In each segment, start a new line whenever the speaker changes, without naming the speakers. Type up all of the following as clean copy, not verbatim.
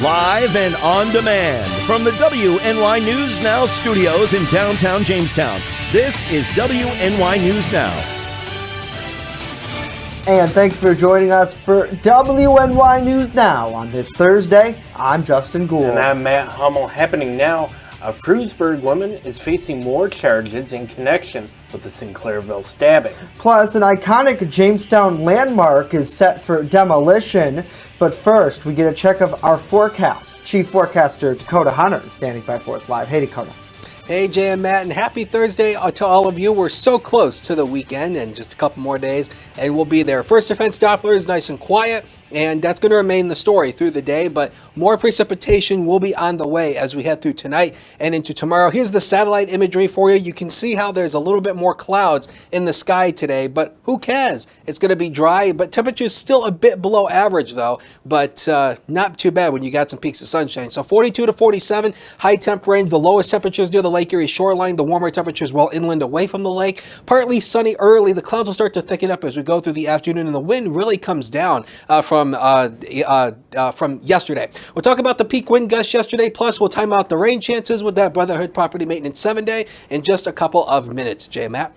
Live and on demand from the WNY News Now studios in downtown Jamestown. This is WNY News Now.
And thanks for joining us for WNY News Now on this Thursday. I'm Justin Gould.
And I'm Matt Hummel. Happening now, a Frewsburg woman is facing more charges in connection with the Sinclairville stabbing.
Plus, an iconic Jamestown landmark is set for demolition. But first, we get a check of our forecast. Chief Forecaster Dakota Hunter is standing by for us live. Hey, Dakota.
Hey, Jay and Matt, and happy Thursday to all of you. We're so close to the weekend and just a couple more days, and we'll be there. First defense Doppler is nice and quiet, and that's going to remain the story through the day, but more precipitation will be on the way as we head through tonight and into tomorrow. Here's the satellite imagery for you. You can see how there's a little bit more clouds in the sky today, but who cares? It's going to be dry, but temperature's still a bit below average, though, but not too bad when you got some peaks of sunshine. So 42 to 47, high temp range. The lowest temperatures near the Lake Erie shoreline, the warmer temperatures well inland away from the lake. Partly sunny early. The clouds will start to thicken up as we go through the afternoon, and the wind really comes down from yesterday. We'll talk about the peak wind gusts yesterday, plus we'll time out the rain chances with that Brotherhood Property Maintenance 7-day in just a couple of minutes. Jay, Matt?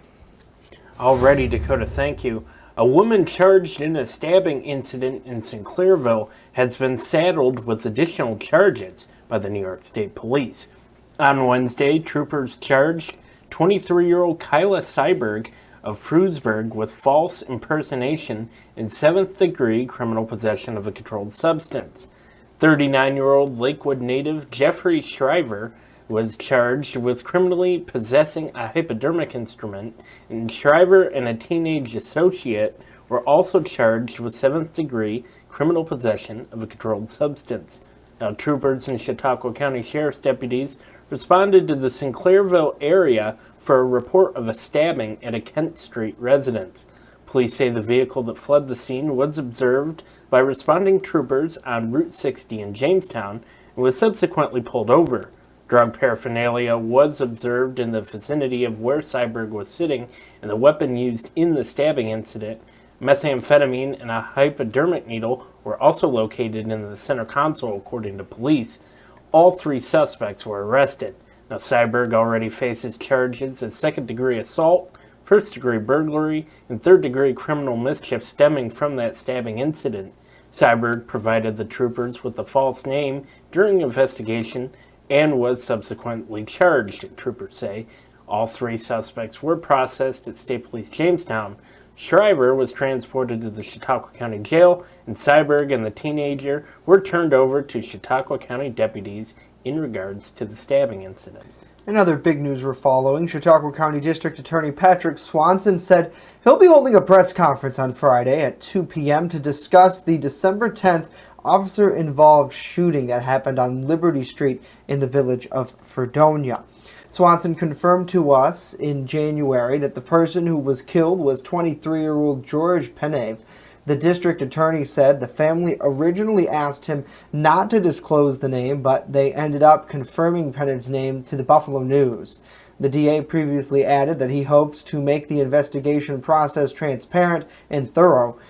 Alrighty, Dakota, thank you. A woman charged in a stabbing incident in Sinclairville has been saddled with additional charges by the New York State Police. On Wednesday, troopers charged 23-year-old Kyla Seiberg of Frewsburg with false impersonation and 7th-degree criminal possession of a controlled substance. 39-year-old Lakewood native Jeffrey Shriver was charged with criminally possessing a hypodermic instrument, and Shriver and a teenage associate were also charged with 7th-degree criminal possession of a controlled substance. Now, troopers and Chautauqua County Sheriff's deputies responded to the Sinclairville area for a report of a stabbing at a Kent Street residence. Police say the vehicle that fled the scene was observed by responding troopers on Route 60 in Jamestown and was subsequently pulled over. Drug paraphernalia was observed in the vicinity of where Seiberg was sitting, and the weapon used in the stabbing incident, methamphetamine and a hypodermic needle, were also located in the center console, according to police. All 3 suspects were arrested. Now, Seiberg already faces charges of 2nd-degree assault, 1st-degree burglary, and 3rd-degree criminal mischief stemming from that stabbing incident. Seiberg provided the troopers with a false name during the investigation and was subsequently charged, troopers say. All 3 suspects were processed at State Police Jamestown. Shriver was transported to the Chautauqua County Jail, and Seiberg and the teenager were turned over to Chautauqua County deputies in regards to the stabbing incident.
In other big news we're following, Chautauqua County District Attorney Patrick Swanson said he'll be holding a press conference on Friday at 2 p.m. to discuss the December 10th officer-involved shooting that happened on Liberty Street in the village of Fredonia. Swanson confirmed to us in January that the person who was killed was 23-year-old George Penave. The district attorney said the family originally asked him not to disclose the name, but they ended up confirming Penave's name to the Buffalo News. The DA previously added that he hopes to make the investigation process transparent and thorough.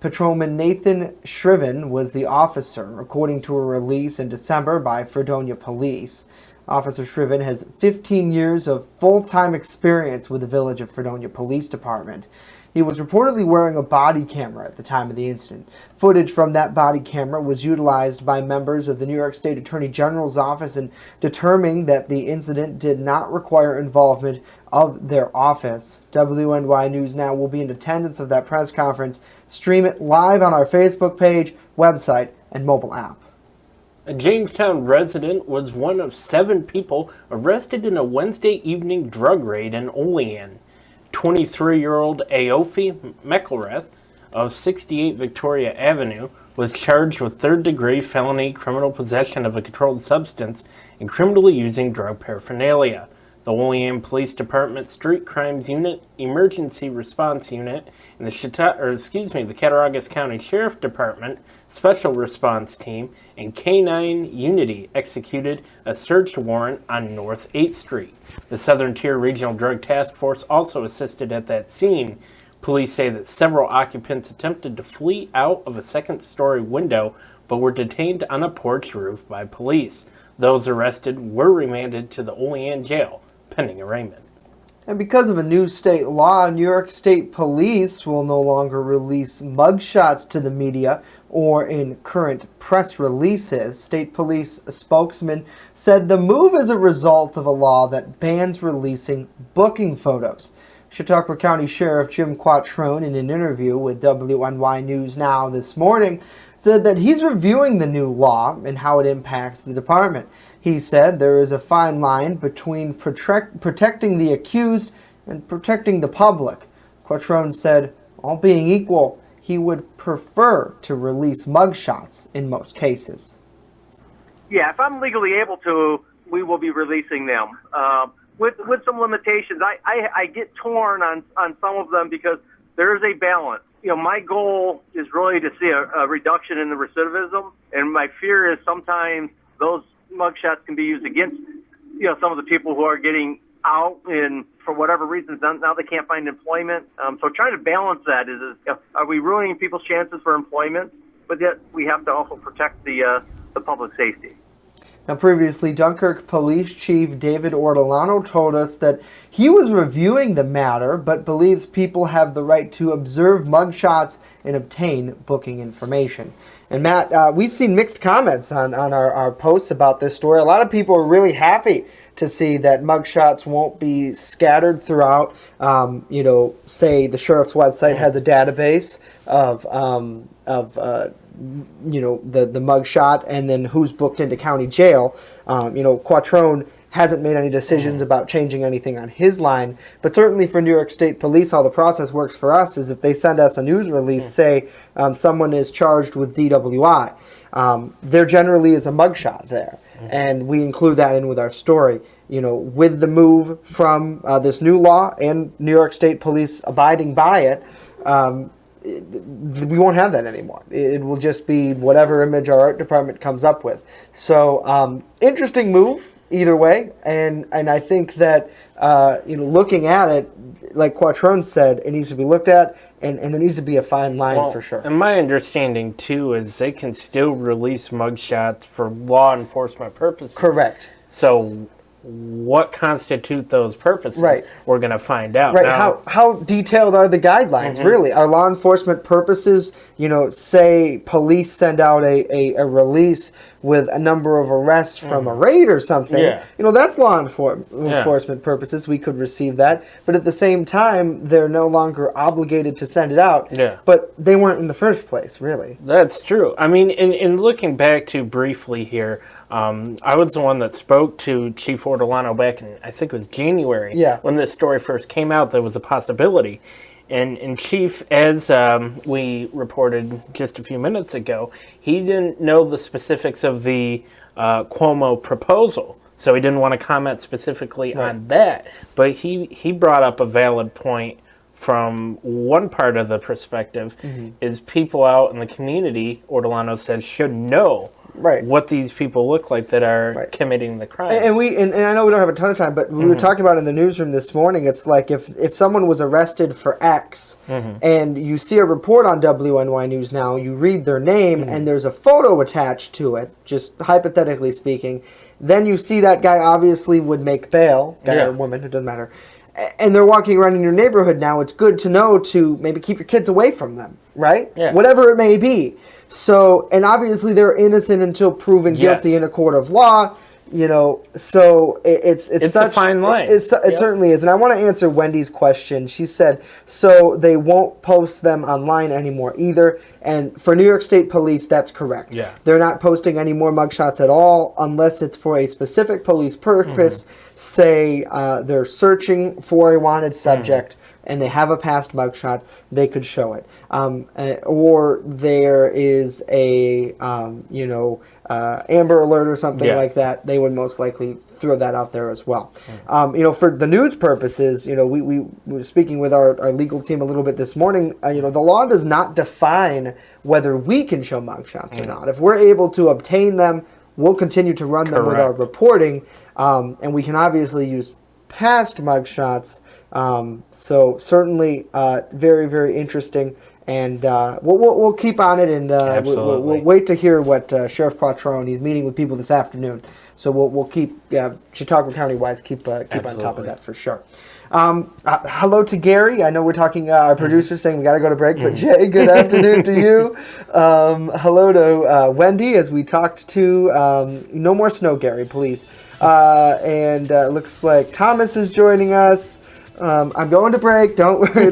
Patrolman Nathan Shriven was the officer, according to a release in December by Fredonia Police. Officer Shriven has 15 years of full-time experience with the Village of Fredonia Police Department. He was reportedly wearing a body camera at the time of the incident. Footage from that body camera was utilized by members of the New York State Attorney General's office in determining that the incident did not require involvement of their office. WNY News Now will be in attendance of that press conference. Stream it live on our Facebook page, website, and mobile app.
A Jamestown resident was one of 7 people arrested in a Wednesday evening drug raid in Olean. 23-year-old Aofi McElrath of 68 Victoria Avenue was charged with 3rd-degree felony criminal possession of a controlled substance and criminally using drug paraphernalia. The Olean Police Department Street Crimes Unit, Emergency Response Unit, and the Cattaraugus County Sheriff Department Special Response Team and K-9 Unity executed a search warrant on North 8th Street. The Southern Tier Regional Drug Task Force also assisted at that scene. Police say that several occupants attempted to flee out of a second-story window, but were detained on a porch roof by police. Those arrested were remanded to the Olean jail, pending arraignment.
And because of a new state law, New York State Police will no longer release mugshots to the media or in current press releases. State Police spokesman said the move is a result of a law that bans releasing booking photos. Chautauqua County Sheriff Jim Quattrone, in an interview with WNY News Now this morning, said that he's reviewing the new law and how it impacts the department. He said there is a fine line between protecting the accused and protecting the public. Quattrone said, all being equal, he would prefer to release mugshots in most cases.
Yeah, if I'm legally able to, we will be releasing them. With some limitations, I get torn on some of them because there is a balance. You know, my goal is really to see a reduction in the recidivism, and my fear is sometimes those mugshots can be used against, you know, some of the people who are getting out and for whatever reasons now they can't find employment. So trying to balance that is are we ruining people's chances for employment? But yet we have to also protect the public safety.
Now, previously, Dunkirk Police Chief David Ortolano told us that he was reviewing the matter, but believes people have the right to observe mugshots and obtain booking information. And Matt, we've seen mixed comments on our posts about this story. A lot of people are really happy to see that mugshots won't be scattered throughout. Say the sheriff's website has a database of the mugshot and then who's booked into county jail. Quattrone hasn't made any decisions about changing anything on his line, but certainly for New York State Police, how the process works for us is if they send us a news release, say someone is charged with DWI, there generally is a mugshot there, and we include that in with our story. With the move from this new law and New York State Police abiding by it, we won't have that anymore. It will just be whatever image our art department comes up with. So interesting move either way, and I think that looking at it, like Quattrone said, it needs to be looked at, and there needs to be a fine line for sure.
And my understanding too is they can still release mugshots for law enforcement purposes.
Correct.
So what constitute those purposes?
Right.
We're going to find out.
Right.
Now,
how detailed are the guidelines, really? Are law enforcement purposes, say police send out a release with a number of arrests from a raid or something, that's law enforcement purposes. We could receive that. But at the same time, they're no longer obligated to send it out. Yeah. But they weren't in the first place, really.
That's true. I mean, in looking back to briefly here, I was the one that spoke to Chief Ortolano back in, I think it was January, when this story first came out, there was a possibility. And Chief, as we reported just a few minutes ago, he didn't know the specifics of the Cuomo proposal, so he didn't want to comment specifically on that. But he brought up a valid point from one part of the perspective, is people out in the community, Ortolano said, should know what these people look like that are committing the crimes.
And I know we don't have a ton of time, but we were talking about in the newsroom this morning, it's like if someone was arrested for X and you see a report on WNY News Now, you read their name and there's a photo attached to it, just hypothetically speaking, then you see that guy obviously would make bail, guy or woman, it doesn't matter, and they're walking around in your neighborhood now. It's good to know to maybe keep your kids away from them, right? Yeah. Whatever it may be. So, and obviously they're innocent until proven guilty in a court of law. So it's such
a fine line.
It certainly is. And I want to answer Wendy's question. She said, so they won't post them online anymore either. And for New York State Police, that's correct. Yeah. They're not posting any more mugshots at all unless it's for a specific police purpose. Say they're searching for a wanted subject and they have a past mugshot, they could show it. Or there is a, Amber Alert or something like that, they would most likely throw that out there as well. For the news purposes, we were speaking with our legal team a little bit this morning. The law does not define whether we can show mugshots or not. If we're able to obtain them, we'll continue to run them with our reporting, and we can obviously use past mugshots. So certainly very, very interesting. And we'll keep on it, and we'll wait to hear what Sheriff Quattrone. He's meeting with people this afternoon, so we'll keep Chautauqua County wise keep on top of that for sure. Hello to Gary. I know we're talking. Our producer saying we got to go to break, but Jay, good afternoon to you. Hello to Wendy as we talked to. No more snow, Gary, please. And looks like Thomas is joining us. I'm going to break. Don't worry.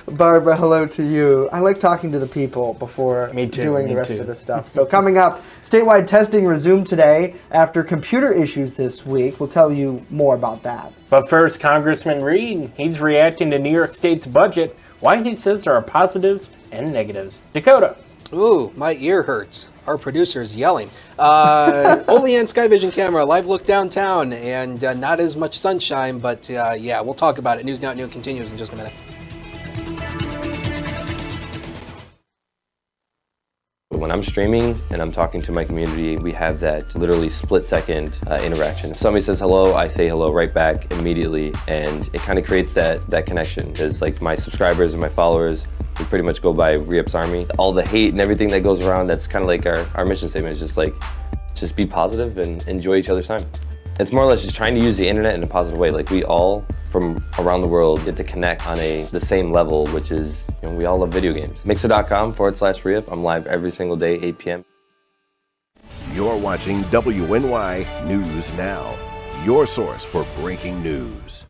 Barbara, hello to you. I like talking to the people before doing the rest of the stuff. So coming up, statewide testing resumed today after computer issues this week. We'll tell you more about that.
But first, Congressman Reed, he's reacting to New York State's budget, why he says there are positives and negatives. Dakota.
Ooh, my ear hurts. Our producer's yelling. Olean Sky Vision camera, live look downtown, and not as much sunshine, but yeah, we'll talk about it. News Now at Noon continues in just a minute.
When I'm streaming and I'm talking to my community, we have that literally split-second interaction. If somebody says hello, I say hello right back immediately, and it kind of creates that connection. Because like my subscribers and my followers, we pretty much go by Re-Ups Army. All the hate and everything that goes around, that's kind of like our mission statement. Is just be positive and enjoy each other's time. It's more or less just trying to use the internet in a positive way. Like we all from around the world get to connect on the same level, which is, we all love video games. Mixer.com/Re-Up. I'm live every single day, 8 p.m.
You're watching WNY News Now, your source for breaking news.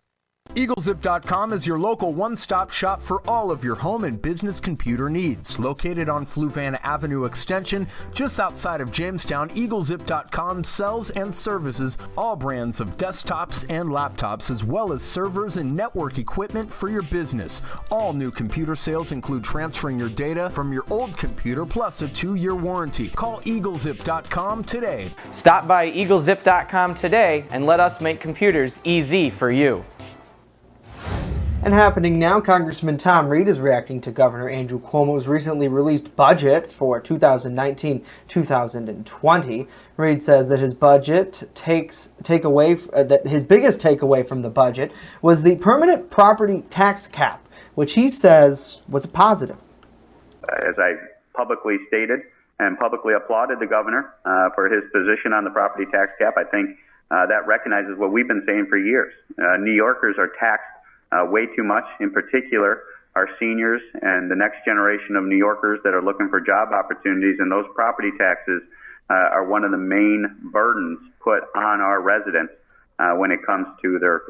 EagleZip.com is your local one-stop shop for all of your home and business computer needs. Located on Fluvan Avenue Extension, just outside of Jamestown, EagleZip.com sells and services all brands of desktops and laptops, as well as servers and network equipment for your business. All new computer sales include transferring your data from your old computer plus a 2-year warranty. Call EagleZip.com today.
Stop by EagleZip.com today and let us make computers easy for you.
And happening now, Congressman Tom Reed is reacting to Governor Andrew Cuomo's recently released budget for 2019-2020. Reed says that his biggest takeaway from the budget was the permanent property tax cap, which he says was a positive.
As I publicly stated and publicly applauded the governor for his position on the property tax cap, I think that recognizes what we've been saying for years. New Yorkers are taxed way too much, in particular our seniors and the next generation of New Yorkers that are looking for job opportunities, and those property taxes are one of the main burdens put on our residents when it comes to their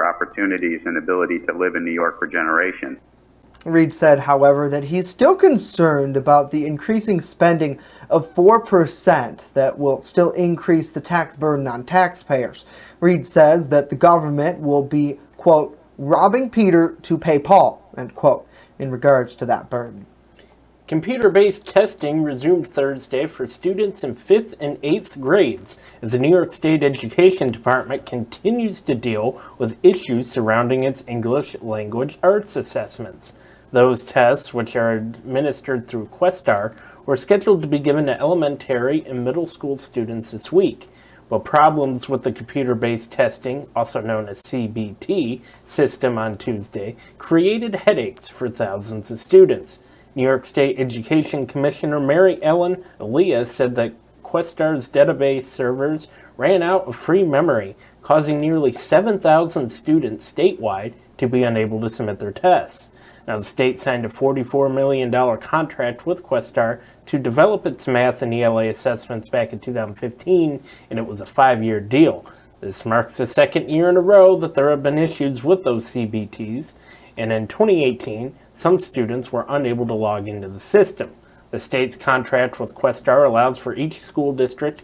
opportunities and ability to live in New York for generations.
Reed said, however, that he's still concerned about the increasing spending of 4% that will still increase the tax burden on taxpayers. Reed says that the government will be, quote, robbing Peter to pay Paul, end quote, in regards to that burden.
Computer-based testing resumed Thursday for students in 5th and 8th grades as the New York State Education Department continues to deal with issues surrounding its English language arts assessments. Those tests, which are administered through Questar, were scheduled to be given to elementary and middle school students this week. But problems with the computer-based testing, also known as CBT, system on Tuesday created headaches for thousands of students. New York State Education Commissioner Mary Ellen Elias said that Questar's database servers ran out of free memory, causing nearly 7,000 students statewide to be unable to submit their tests. Now, the state signed a $44 million contract with Questar to develop its math and ELA assessments back in 2015, and it was a 5-year deal. This marks the second year in a row that there have been issues with those CBTs, and in 2018, some students were unable to log into the system. The state's contract with Questar allows for each school district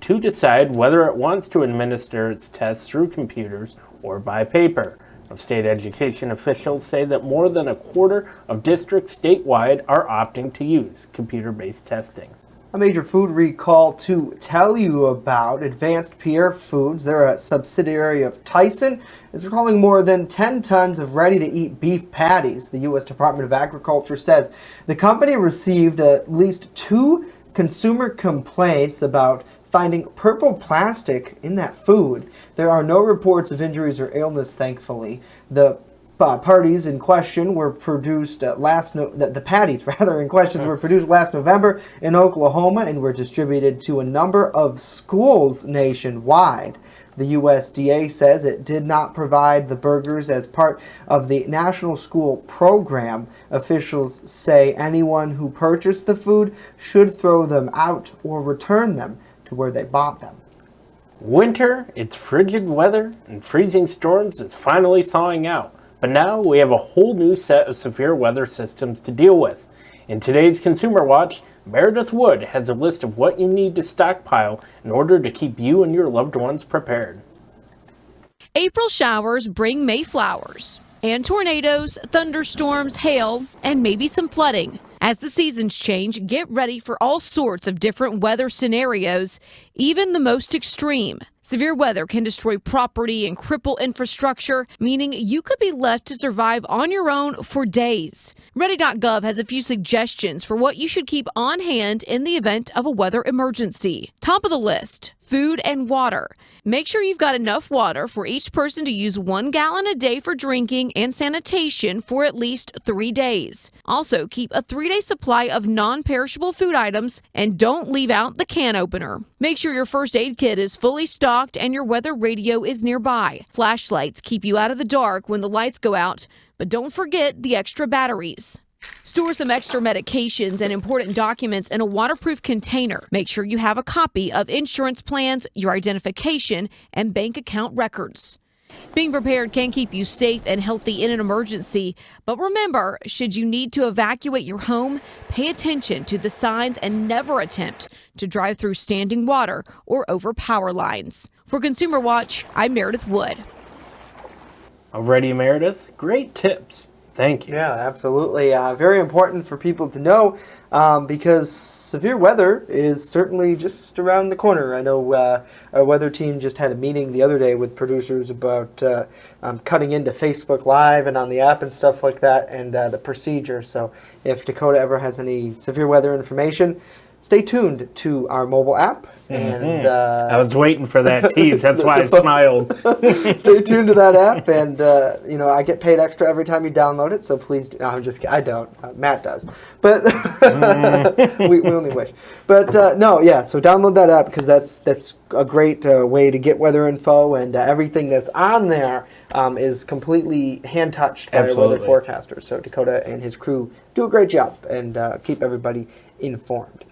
to decide whether it wants to administer its tests through computers or by paper. State education officials say that more than a quarter of districts statewide are opting to use computer-based testing.
A major food recall to tell you about. Advanced Pierre Foods, they're a subsidiary of Tyson, is recalling more than 10 tons of ready-to-eat beef patties. The U.S. Department of Agriculture says the company received at least 2 consumer complaints about finding purple plastic in that food. There are no reports of injuries or illness, thankfully. The parties in question were produced the patties rather in questions were produced last November in Oklahoma and were distributed to a number of schools nationwide. The USDA says it did not provide the burgers as part of the National School Program. Officials say anyone who purchased the food should throw them out or return them to where they bought them.
Winter, it's frigid weather, and freezing storms is finally thawing out. But now we have a whole new set of severe weather systems to deal with. In today's Consumer Watch, Meredith Wood has a list of what you need to stockpile in order to keep you and your loved ones prepared.
April showers bring May flowers, and tornadoes, thunderstorms, hail, and maybe some flooding. As the seasons change, get ready for all sorts of different weather scenarios, even the most extreme. Severe weather can destroy property and cripple infrastructure, meaning you could be left to survive on your own for days. Ready.gov has a few suggestions for what you should keep on hand in the event of a weather emergency. Top of the list, food and water. Make sure you've got enough water for each person to use 1 gallon a day for drinking and sanitation for at least 3 days. Also, keep a 3-day supply of non-perishable food items and don't leave out the can opener. Make sure your first aid kit is fully stocked and your weather radio is nearby. Flashlights keep you out of the dark when the lights go out, but don't forget the extra batteries. Store some extra medications and important documents in a waterproof container. Make sure you have a copy of insurance plans, your identification, and bank account records. Being prepared can keep you safe and healthy in an emergency, but remember, should you need to evacuate your home, pay attention to the signs and never attempt to drive through standing water or over power lines. For Consumer Watch, I'm Meredith Wood.
Alrighty, Meredith. Great tips. Thank you.
Yeah, absolutely. Very important for people to know because severe weather is certainly just around the corner. I know our weather team just had a meeting the other day with producers about cutting into Facebook Live and on the app and stuff like that and the procedure. So if Dakota ever has any severe weather information, stay tuned to our mobile app. And
I was waiting for that tease. That's why I smiled.
Stay tuned to that app, and I get paid extra every time you download it. So please, no, I'm just kidding. I don't. Matt does, but we only wish. But So download that app because that's a great way to get weather info, and everything that's on there is completely hand touched by our weather forecasters. So Dakota and his crew do a great job and keep everybody informed.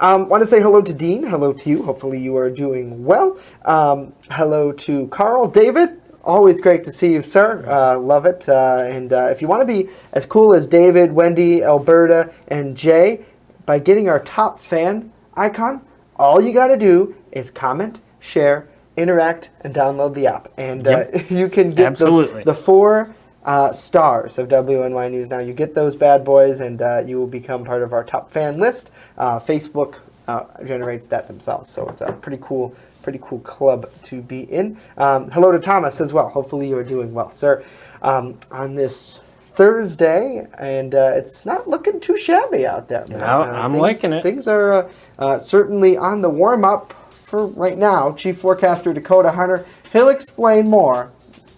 Want to say hello to Dean. Hello to you. Hopefully you are doing well. Hello to Carl. David, always great to see you, sir. Love it. And if you want to be as cool as David, Wendy, Alberta, and Jay, by getting our top fan icon, all you got to do is comment, share, interact, and download the app. And you can get the 4 stars of WNY News Now. You get those bad boys, and you will become part of our top fan list. Facebook generates that themselves, so it's a pretty cool club to be in. Hello to Thomas as well. Hopefully you are doing well, sir. On this Thursday, and it's not looking too shabby out there, man.
I'm liking it.
Things are certainly on the warm up for right now. Chief Forecaster Dakota Hunter, he'll explain more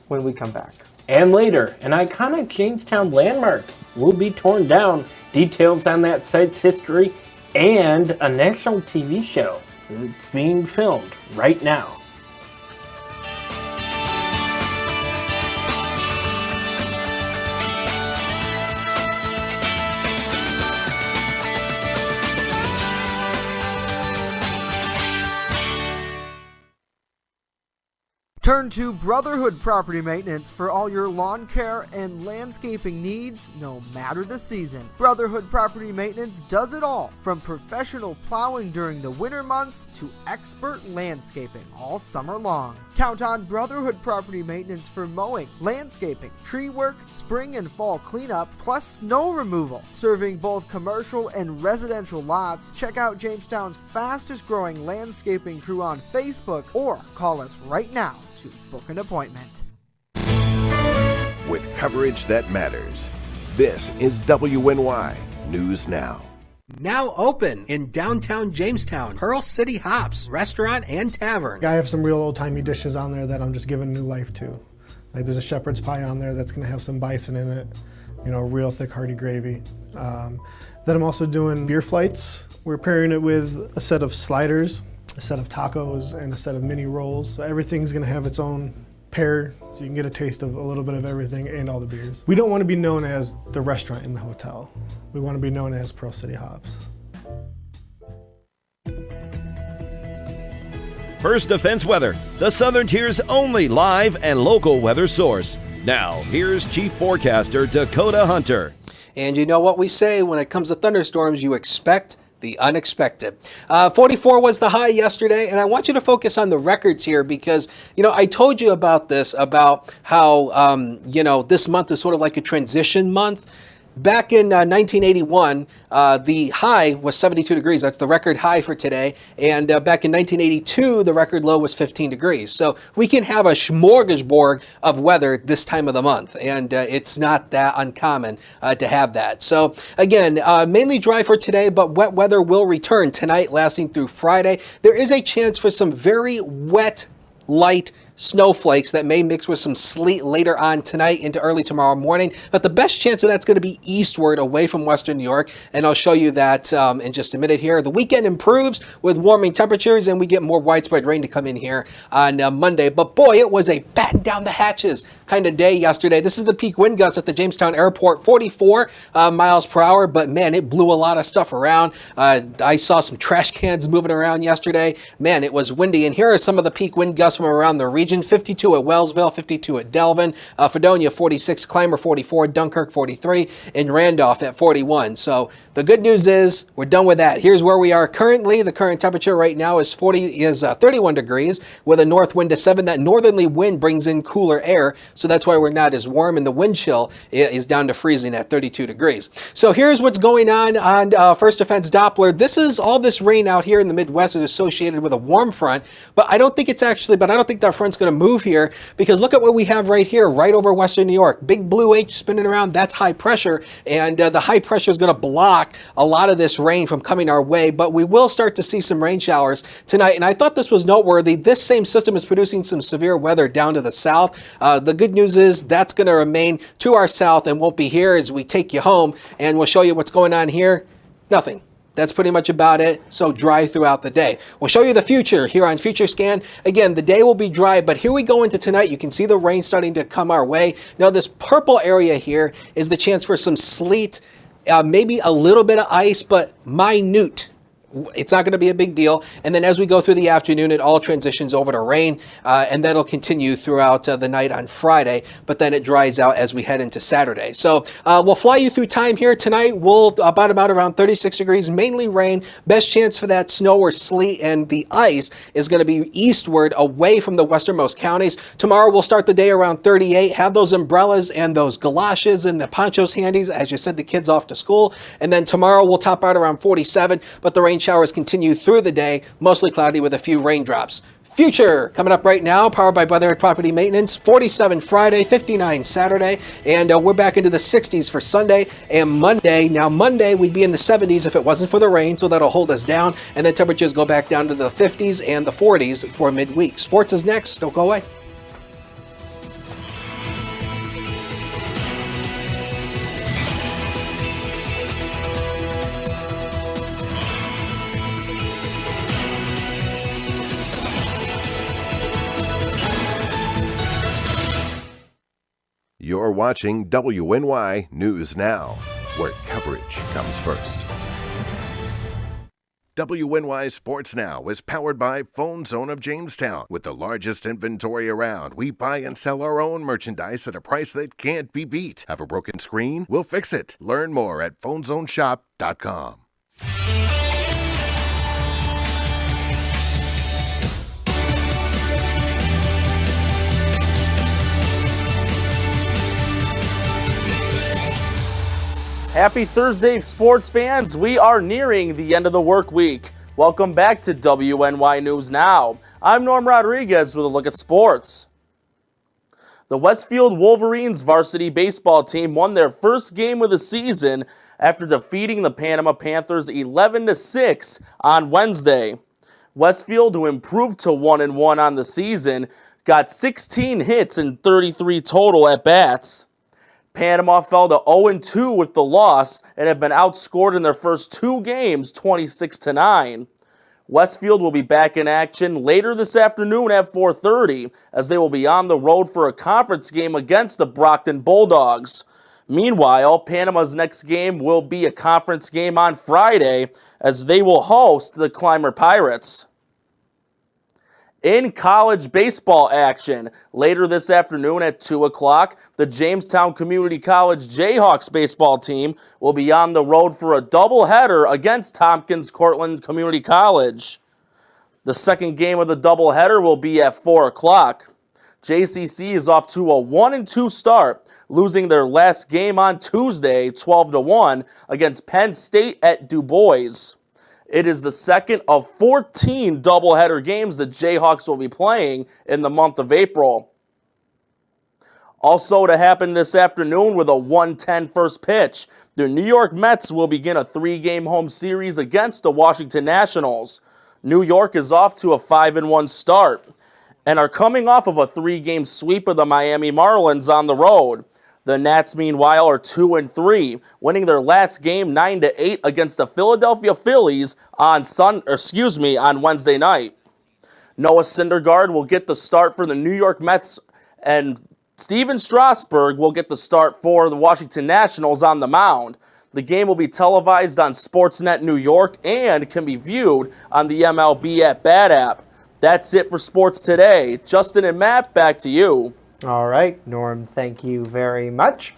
when we come back.
And later, an iconic Jamestown landmark will be torn down. Details on that site's history and a national TV show that's being filmed right now.
Turn to Brotherhood Property Maintenance for all your lawn care and landscaping needs, no matter the season. Brotherhood Property Maintenance does it all, from professional plowing during the winter months to expert landscaping all summer long. Count on Brotherhood Property Maintenance for mowing, landscaping, tree work, spring and fall cleanup, plus snow removal. Serving both commercial and residential lots, check out Jamestown's fastest growing landscaping crew on Facebook or call us right now to book an appointment.
With coverage that matters, this is WNY News Now.
Now open in downtown Jamestown, Pearl City Hops, restaurant and tavern.
I have some real old-timey dishes on there that I'm just giving new life to. Like there's a shepherd's pie on there that's gonna have some bison in it, you know, real thick hearty gravy. Then I'm also doing beer flights. We're pairing it with a set of sliders, a set of tacos, and a set of mini rolls. So everything's gonna have its own pair, so you can get a taste of a little bit of everything and all the beers. We don't want to be known as the restaurant in the hotel. We want to be known as Pearl City Hops.
First Defense Weather, the Southern Tier's only live and local weather source. Now, here's Chief Forecaster Dakota Hunter.
And you know what we say when it comes to thunderstorms, you expect the unexpected. 44 was the high yesterday, and I want you to focus on the records here because, you know, I told you about this, about how, you know, this month is sort of like a transition month. Back in 1981, the high was 72 degrees. That's the record high for today. And back in 1982, the record low was 15 degrees. So we can have a smorgasbord of weather this time of the month. And it's not that uncommon to have that. So again, mainly dry for today, but wet weather will return tonight, lasting through Friday. There is a chance for some very wet, light snowflakes that may mix with some sleet later on tonight into early tomorrow morning, but the best chance of that's going to be eastward away from western New York, and I'll show you that in just a minute here. The weekend improves with warming temperatures, and we get more widespread rain to come in here on Monday, but boy, it was a batten down the hatches kind of day yesterday. This is the peak wind gust at the Jamestown airport, 44 miles per hour, but man, it blew a lot of stuff around. I saw some trash cans moving around yesterday. Man, it was windy, and here are some of the peak wind gusts from around the region. 52 at Wellsville, 52 at Delvin, Fredonia 46, Clymer 44, Dunkirk 43, and Randolph at 41. So the good news is we're done with that. Here's where we are currently. The current temperature right now is 31 degrees with a north wind to 7. That northerly wind brings in cooler air, so that's why we're not as warm, and the wind chill is down to freezing at 32 degrees. So here's what's going on First Defense Doppler. This is all this rain out here in the Midwest is associated with a warm front, but I don't think that front's going to move here, because look at what we have right here, right over western New York. Big blue H spinning around, that's high pressure, and the high pressure is going to block a lot of this rain from coming our way, but we will start to see some rain showers tonight, and I thought this was noteworthy. This same system is producing some severe weather down to the south. The good news is that's going to remain to our south and won't be here as we take you home, and we'll show you what's going on here. Nothing. That's pretty much about it. So dry throughout the day. We'll show you the future here on Future Scan. Again, the day will be dry, but here we go into tonight. You can see the rain starting to come our way. Now this purple area here is the chance for some sleet, maybe a little bit of ice, but minute. It's not going to be a big deal. And then as we go through the afternoon, it all transitions over to rain, and that'll continue throughout the night on Friday, but then it dries out as we head into Saturday. So we'll fly you through time here tonight. We'll about around 36 degrees, mainly rain. Best chance for that snow or sleet, and the ice is going to be eastward away from the westernmost counties. Tomorrow we'll start the day around 38. Have those umbrellas and those galoshes and the ponchos handies as you send the kids off to school. And then tomorrow we'll top out around 47, but the rain showers continue through the day, mostly cloudy with a few raindrops. Future coming up right now, powered by Brother Property Maintenance. 47 Friday, 59 Saturday, and we're back into the 60s for Sunday and Monday. Now Monday we'd be in the 70s if it wasn't for the rain, so that'll hold us down, and then temperatures go back down to the 50s and the 40s for midweek. Sports is next. Don't go away.
You're watching WNY News Now, where coverage comes first. WNY Sports Now is powered by Phone Zone of Jamestown. With the largest inventory around, we buy and sell our own merchandise at a price that can't be beat. Have a broken screen? We'll fix it. Learn more at phonezoneshop.com.
Happy Thursday, sports fans. We are nearing the end of the work week. Welcome back to WNY News Now. I'm Norm Rodriguez with a look at sports. The Westfield Wolverines varsity baseball team won their first game of the season after defeating the Panama Panthers 11-6 on Wednesday. Westfield, who improved to 1-1 on the season, got 16 hits and 33 total at-bats. Panama fell to 0-2 with the loss and have been outscored in their first 2 games 26-9. Westfield will be back in action later this afternoon at 4:30 as they will be on the road for a conference game against the Brockton Bulldogs. Meanwhile, Panama's next game will be a conference game on Friday as they will host the Clymer Pirates. In college baseball action, later this afternoon at 2 o'clock, the Jamestown Community College Jayhawks baseball team will be on the road for a doubleheader against Tompkins Cortland Community College. The second game of the doubleheader will be at 4 o'clock. JCC is off to a 1-2 start, losing their last game on Tuesday 12-1 against Penn State at Du Bois. It is the second of 14 doubleheader games the Jayhawks will be playing in the month of April. Also to happen this afternoon with a 1:10 first pitch, the New York Mets will begin a 3-game home series against the Washington Nationals. New York is off to a 5-1 start and are coming off of a 3-game sweep of the Miami Marlins on the road. The Nats, meanwhile, are 2-3, winning their last game 9-8 against the Philadelphia Phillies on Wednesday night. Noah Syndergaard will get the start for the New York Mets, and Steven Strasburg will get the start for the Washington Nationals on the mound. The game will be televised on Sportsnet New York and can be viewed on the MLB at Bat app. That's it for sports today. Justin and Matt, back to you.
All right, Norm, thank you very much.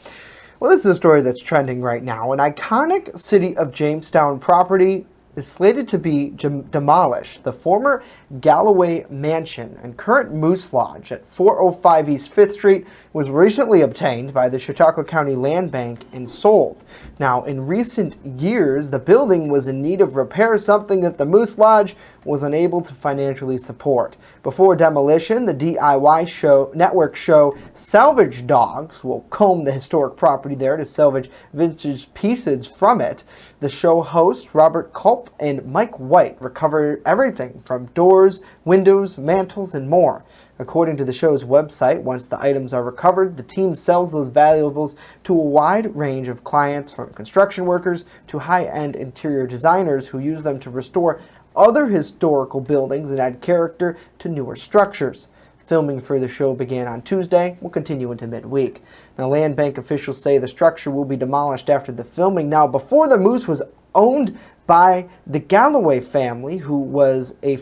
Well, this is a story that's trending right now. An iconic City of Jamestown property is slated to be demolished. The former Galloway Mansion and current Moose Lodge at 405 East 5th Street was recently obtained by the Chautauqua County Land Bank and sold. Now, in recent years, the building was in need of repair, something that the Moose Lodge was unable to financially support. Before demolition, the DIY network show Salvage Dogs will comb the historic property there to salvage vintage pieces from it. The show hosts Robert Culp and Mike White recover everything from doors, windows, mantles, and more. According to the show's website, once the items are recovered, the team sells those valuables to a wide range of clients, from construction workers to high-end interior designers who use them to restore other historical buildings and add character to newer structures. Filming for the show began on Tuesday, will continue into midweek. Now, Land Bank officials say the structure will be demolished after the filming. Now, before the Moose was owned by the Galloway family, who was who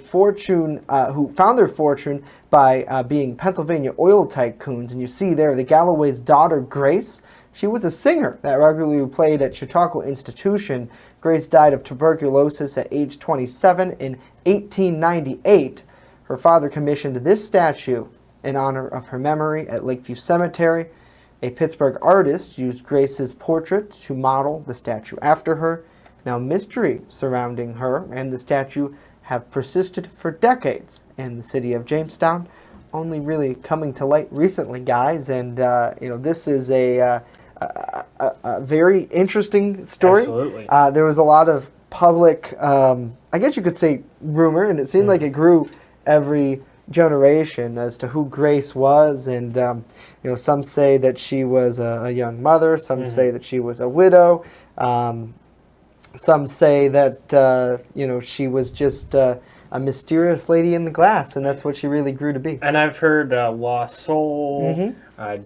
found their fortune by being Pennsylvania oil tycoons. And you see there the Galloway's daughter, Grace. She was a singer that regularly played at Chautauqua Institution. Grace died of tuberculosis at age 27 in 1898. Her father commissioned this statue in honor of her memory at Lakeview Cemetery. A Pittsburgh artist used Grace's portrait to model the statue after her. Now, mystery surrounding her and the statue have persisted for decades in the city of Jamestown, only really coming to light recently, guys. And this is a very interesting story.
Absolutely.
There was a lot of public, I guess you could say, rumor, and it seemed like it grew every generation as to who Grace was. And some say that she was a young mother. Some say that she was a widow. Some say that she was just a mysterious lady in the glass, and that's what she really grew to be.
And I've heard lost soul,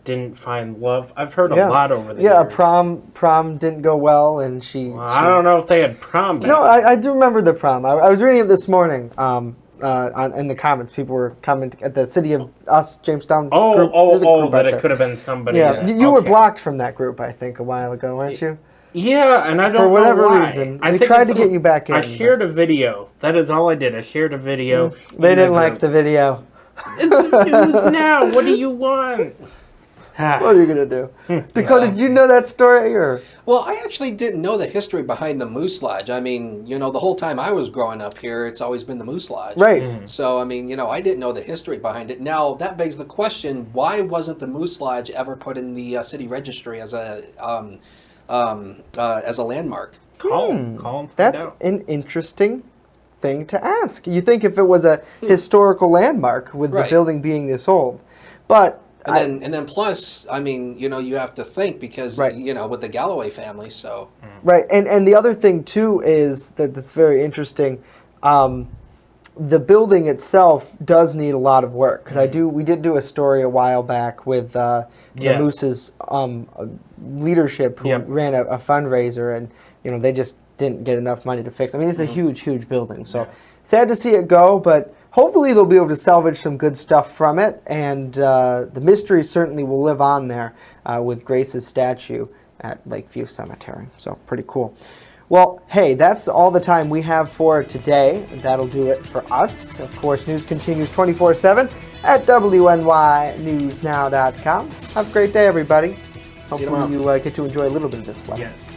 didn't find love. I've heard a lot over the years.
Yeah, prom didn't go well, and
I don't know if they had prom.
No, I do remember the prom. I was reading it this morning. In the comments, people were commenting at the City of Us Jamestown group.
That it could have been somebody.
Yeah, you were blocked from that group, I think, a while ago, weren't you?
Yeah, and I don't know
for whatever
why.
reason. We tried to get you back in.
I shared a video. That is all I did. I shared a video.
They didn't like the video.
It's news now. What do you want?
What are you going to do? Dakota, did you know that story? Or?
Well, I actually didn't know the history behind the Moose Lodge. I mean, the whole time I was growing up here, it's always been the Moose Lodge.
Right.
So, I mean, I didn't know the history behind it. Now, that begs the question, why wasn't the Moose Lodge ever put in the city registry as a landmark?
Call him.
That's an interesting thing to ask. You think if it was a historical landmark with the building being this old, but
and then plus, I mean, you have to think because with the Galloway family, so
right. And the other thing too is that's very interesting. The building itself does need a lot of work because we did do a story a while back with the Moose's leadership who ran a fundraiser, and they just didn't get enough money to fix. I mean, it's a huge building, so sad to see it go, but hopefully they'll be able to salvage some good stuff from it, and the mystery certainly will live on there with Grace's statue at Lakeview Cemetery. So pretty cool. Well, hey, that's all the time we have for today. That'll do it for us. Of course, news continues 24/7 at WNYNewsNow.com. Have a great day, everybody. Hopefully you get to enjoy a little bit of this weather.
Yes.